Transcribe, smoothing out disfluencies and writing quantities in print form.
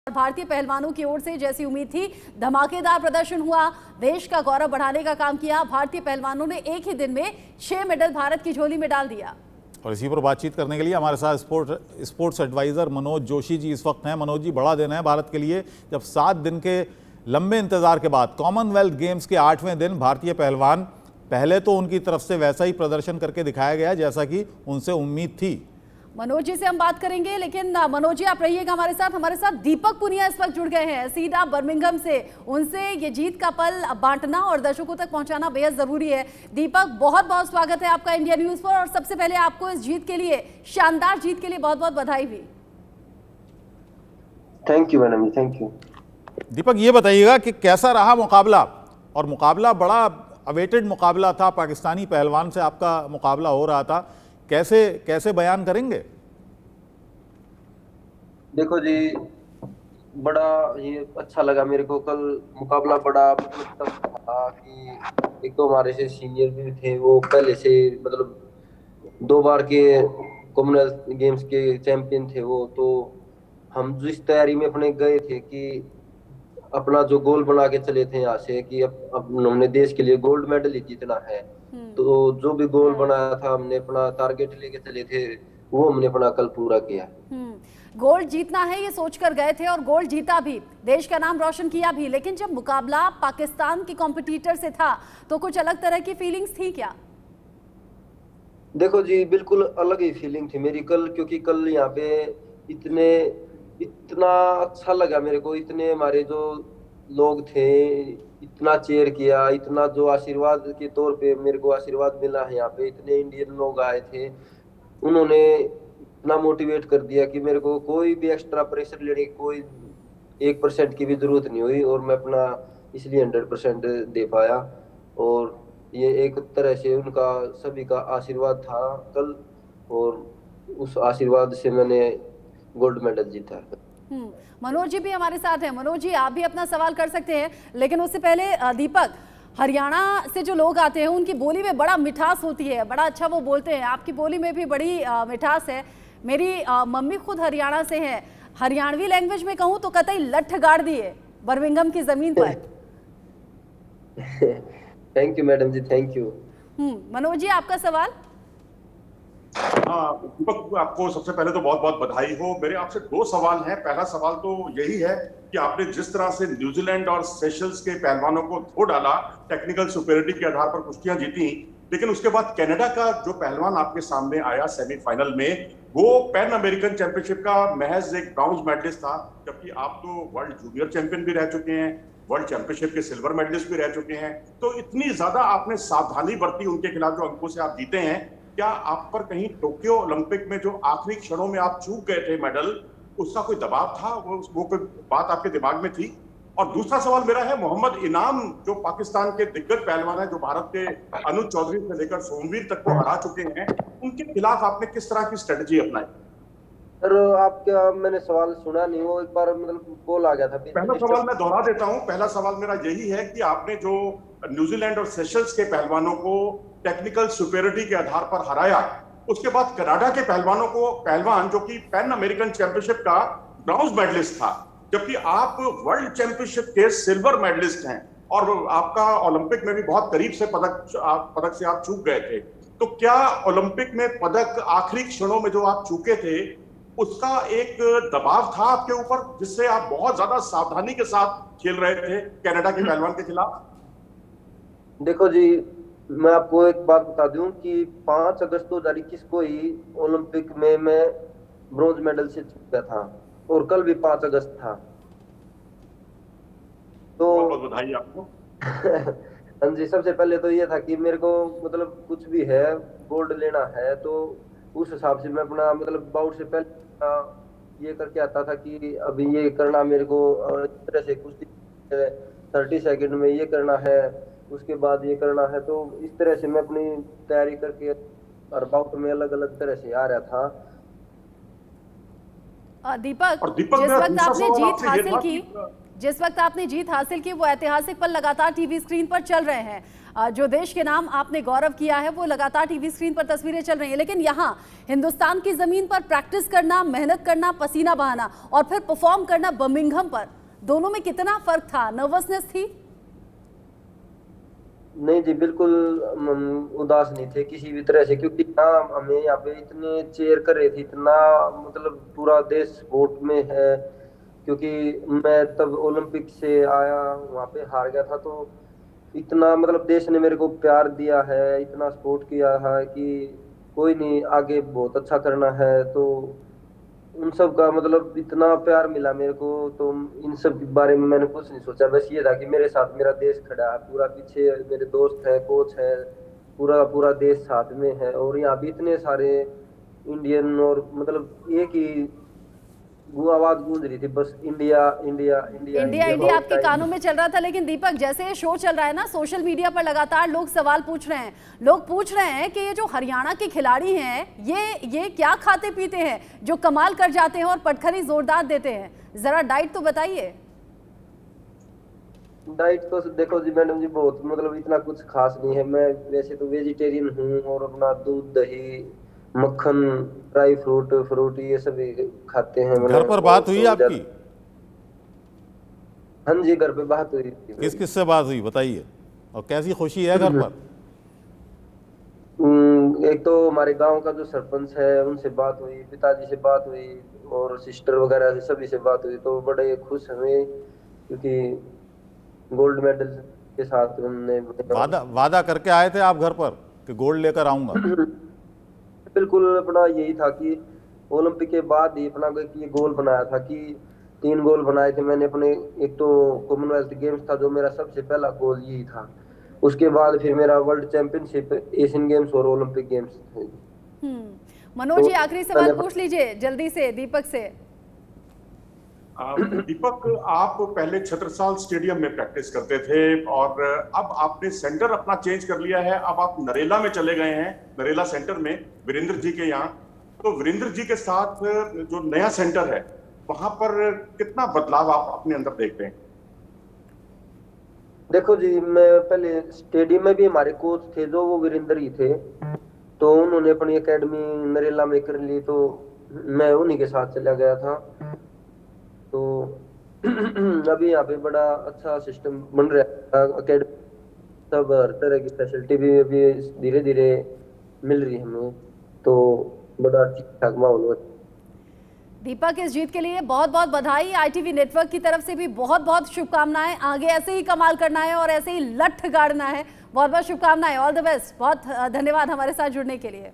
भारतीय पहलवानों की ओर से जैसी उम्मीद थी, धमाकेदार प्रदर्शन हुआ, देश का गौरव बढ़ाने का काम किया। भारतीय पहलवानों ने एक ही दिन में 6 मेडल भारत की झोली में डाल दिया। और इसी पर बातचीत करने के लिए हमारे साथ स्पोर्ट्स एडवाइजर मनोज जोशी जी इस वक्त हैं। मनोज जी, बड़ा दिन है भारत के लिए जब 7 दिन के लंबे इंतजार के बाद कॉमनवेल्थ गेम्स के 8वें दिन भारतीय पहलवान, पहले तो उनकी तरफ से वैसा ही प्रदर्शन करके दिखाया गया जैसा कि उनसे उम्मीद थी। मनोज जी से हम बात करेंगे, लेकिन मनोज जी आप रहिएगा हमारे साथ दीपक पुनिया इस वक्त जुड़ गए हैं सीधा बर्मिंघम से। उनसे ये जीत का पल बांटना और दर्शकों तक पहुंचाना बेहद जरूरी है। दीपक, बहुत बहुत स्वागत है आपका इंडिया न्यूज पर, और सबसे पहले आपको इस जीत के लिए, शानदार जीत के लिए बहुत बहुत बधाई भी। Thank you madam, thank you. Deepak, ये बताइएगा कि कैसा रहा मुकाबला, और मुकाबला बड़ा अवेटेड मुकाबला था, पाकिस्तानी पहलवान से आपका मुकाबला हो रहा था, कैसे बयान करेंगे? देखो जी, बड़ा ये अच्छा लगा मेरे को। कल मुकाबला बड़ा मतलब था कि एक तो हमारे से सीनियर भी थे, वो पहले से मतलब 2 बार के कॉमनवेल्थ गेम्स के चैंपियन थे वो। तो हम जिस तैयारी में अपने गए थे कि अपना जो गोल बना के चले थे यहाँ से कि अब हमने देश के लिए गोल्ड मेडल ही जीतना है। तो जो भी गोल बनाया था, हमने अपना टारगेट लेके चले थे, वो हमने अपना कल पूरा किया। गोल्ड जीतना है ये सोचकर गए थे और गोल्ड जीता भी, देश का नाम रोशन किया भी। लेकिन जब मुकाबला पाकिस्तान के कॉम्पिटिटर से था तो कुछ अलग तरह की फीलिंग्स थी क्या? देखो जी, बिल्कुल अलग ही फीलिंग थी मेरी कल, क्योंकि कल यहाँ पे इतना अच्छा लगा मेरे को। इतने हमारे जो लोग थे, इतना चेयर किया, इतना जो आशीर्वाद के तौर पे मेरे को आशीर्वाद मिला है यहाँ पे। इतने इंडियन लोग आए थे, उन्होंने इतना मोटिवेट कर दिया कि मेरे को कोई भी एक्स्ट्रा प्रेशर लेने की कोई 1% की भी जरूरत नहीं हुई, और मैं अपना इसलिए 100% दे पाया। और ये एक तरह से उनका सभी का आशीर्वाद था कल, और उस आशीर्वाद से मैंने गोल्ड मेडल जीता है। मनोज जी भी हमारे साथ हैं। मनोज जी, आप भी अपना सवाल कर सकते हैं, लेकिन उससे पहले दीपक, हरियाणा से जो लोग आते हैं उनकी बोली में बड़ा मिठास होती है, बड़ा अच्छा वो बोलते हैं। आपकी बोली में भी बड़ी मिठास है। मेरी मम्मी खुद हरियाणा से हैं। हरियाणवी लैंग्वेज में कहूँ तो कतई लठ गाड़ दिए बर्मिंघम की जमीन पर। Thank you madam ji, thank you. Manoj ji, आपका सवाल। दीपक, आपको सबसे पहले तो बहुत बहुत बधाई हो। मेरे आपसे 2 सवाल हैं। पहला सवाल तो यही है कि आपने जिस तरह से न्यूजीलैंड और सेशल्स के पहलवानों को धो डाला, टेक्निकल सुपेरियरिटी के आधार पर कुश्तियां जीती, लेकिन उसके बाद कनाडा का जो पहलवान आपके सामने आया सेमीफाइनल में, वो पैन अमेरिकन चैंपियनशिप का महज एक ब्रॉन्ज मेडलिस्ट था, जबकि आप तो वर्ल्ड जूनियर चैंपियन भी रह चुके हैं, वर्ल्ड चैंपियनशिप के सिल्वर मेडलिस्ट भी रह चुके हैं। तो इतनी ज्यादा आपने सावधानी बरती उनके खिलाफ जो अंकों से आप जीते हैं, क्या आप पर कहीं टोक्यो ओलंपिक में जो आखिरी क्षणों में आप चूक गए थे मेडल, उसका कोई दबाव था? वो कोई बात आपके दिमाग में थी? और दूसरा सवाल मेरा है, मोहम्मद इनाम जो पाकिस्तान के दिग्गज पहलवान है, जो भारत के अनुज चौधरी से लेकर सोमवीर तक को हरा चुके हैं, उनके खिलाफ आपने किस तरह की स्ट्रेटजी अपनाई? सर, आपका मैंने सवाल सुना नहीं, वो एक बार मतलब कॉल आ गया था। पहला सवाल मैं दोहरा देता हूं। पहला सवाल मेरा यही है कि आपने जो न्यूजीलैंड और सेशल्स के पहलवानों को टेक्निकल सुपेरियरिटी के आधार पर हराया, उसके बाद कनाडा के पहलवान जो कि पैन अमेरिकन चैंपियनशिप का ब्रॉन्ज मेडलिस्ट था, जबकि आप वर्ल्ड चैंपियनशिप के सिल्वर मेडलिस्ट हैं, और आपका ओलंपिक में भी बहुत करीब से पदक से आप चूक गए थे। तो क्या ओलंपिक में पदक आखिरी क्षणों में जो आप चूके थे, उसका एक दबाव था आपके ऊपर, जिससे आप बहुत ज्यादा सावधानी के साथ खेल रहे थे कनाडा के पहलवान के खिलाफ? देखो जी, मैं आपको एक बात बता दूं कि 5 अगस्त 2021 को ही ओलंपिक में मैं ब्रॉन्ज मेडल से जीता था, और कल भी 5 अगस्त था। तो बहुत बहुत बधाई आपको। हाँ जी, सबसे पहले तो ये था कि मेरे को मतलब कुछ भी है, गोल्ड लेना है, तो उस हिसाब से मैं अपना मतलब बाउट से पहले ये करके आता था कि अभी ये करना मेरे को, इस तरह से कुछ 30 सेकंड में ये करना है, उसके बाद ये करना है। तो इस तरह से मैं अपनी तैयारी करके और बाउट में अलग अलग तरह से आ रहा था। दीपक, और दीपक, जिस वक्त आपने जीत हासिल की, जिस वक्त आपने जीत हासिल की वो ऐतिहासिक पल लगातार टीवी स्क्रीन पर चल रहे हैं। जो देश के नाम आपने गौरव किया है वो लगातार टीवी स्क्रीन पर तस्वीरें चल रही हैं, लेकिन यहाँ हिंदुस्तान की जमीन पर प्रैक्टिस करना, मेहनत करना, पसीना बहाना और फिर परफॉर्म करना बर्मिंघम पर, दोनों में कितना फर्क था? नर्वसनेस थी? नहीं जी, बिल्कुल उदास नहीं थे किसी भी तरह से, क्योंकि यहाँ हमें यहाँ पे इतने चेयर कर रहे थे, इतना मतलब पूरा देश सपोर्ट में है। क्योंकि मैं तब ओलंपिक से आया, वहाँ पे हार गया था, तो इतना मतलब देश ने मेरे को प्यार दिया है, इतना सपोर्ट किया है कि कोई नहीं, आगे बहुत अच्छा करना है। तो उन सब का मतलब इतना प्यार मिला मेरे को, तो इन सब के बारे में मैंने कुछ नहीं सोचा। बस ये था कि मेरे साथ मेरा देश खड़ा है, पूरा पीछे मेरे दोस्त है, कोच है, पूरा पूरा देश साथ में है। और यहाँ भी इतने सारे इंडियन, और मतलब एक ही वो आवाज गूंज रही थी, बस India India India India India आपके कानों में चल रहा था। लेकिन दीपक, जैसे ये शो चल रहा है ना, सोशल मीडिया पर लगातार लोग सवाल पूछ रहे हैं। लोग पूछ रहे हैं कि ये जो हरियाणा के खिलाड़ी हैं, ये क्या खाते पीते हैं जो कमाल कर जाते हैं और पटखनी जोरदार देते हैं? जरा डाइट तो बताइए। डाइट तो देखो जी मैडम जी, बहुत मतलब इतना कुछ खास नहीं है। मैं वैसे तो वेजिटेरियन हूँ, और अपना दूध, दही, मक्खन, ड्राई फ्रूट ये सब खाते हैं। घर पर बात हुई आपकी? हाँ जी, घर पे बात हुई। किस किस से बात हुई बताइए, और कैसी खुशी है घर पर? एक तो हमारे गांव का जो सरपंच है उनसे बात हुई, पिताजी से बात हुई, और सिस्टर वगैरह से सभी से बात हुई। तो बड़े खुश हमें, क्योंकि गोल्ड मेडल के साथ उन्होंने वादा करके आए थे आप घर पर कि गोल्ड लेकर आऊंगा? बिल्कुल, अपना यही था कि ओलंपिक के बाद ही अपना ये गोल बनाया था कि 3 गोल बनाए थे मैंने अपने। एक तो कॉमनवेल्थ गेम्स था जो मेरा सबसे पहला गोल यही था, उसके बाद फिर मेरा वर्ल्ड चैंपियनशिप, एशियन गेम्स और ओलंपिक गेम्स थे। मनोज जी, आखिरी सवाल पूछ लीजिए जल्दी से दीपक से। दीपक, आप पहले छत्रसाल स्टेडियम में प्रैक्टिस करते थे, और अब आपने सेंटर अपना चेंज कर लिया है। अब आप नरेला में चले गए हैं, नरेला सेंटर में, वीरेंद्र जी के यहाँ। तो वीरेंद्र जी के साथ जो नया सेंटर है, वहां पर कितना बदलाव आप अपने अंदर देखते हैं? देखो जी, मैं पहले स्टेडियम में भी हमारे कोच थे जो वो वीरेंद्र ही थे, तो उन्होंने अपनी एकेडमी नरेला में कर ली, तो मैं उन्हीं के साथ चला गया था। तो अभी यहाँ पे बड़ा अच्छा सिस्टम बन रहा है, एकेडमी सब हर तरह की फैसिलिटी भी अभी धीरे धीरे मिल रही है हमें, तो बड़ा ठीक ठाक माहौल है। दीपक, इस जीत के लिए बहुत बहुत बधाई। ITV नेटवर्क की तरफ से भी बहुत बहुत शुभकामनाएं। आगे ऐसे ही कमाल करना है और ऐसे ही लठ गाड़ना है। बहुत बहुत शुभकामनाएं, ऑल द बेस्ट। बहुत धन्यवाद हमारे साथ जुड़ने के लिए।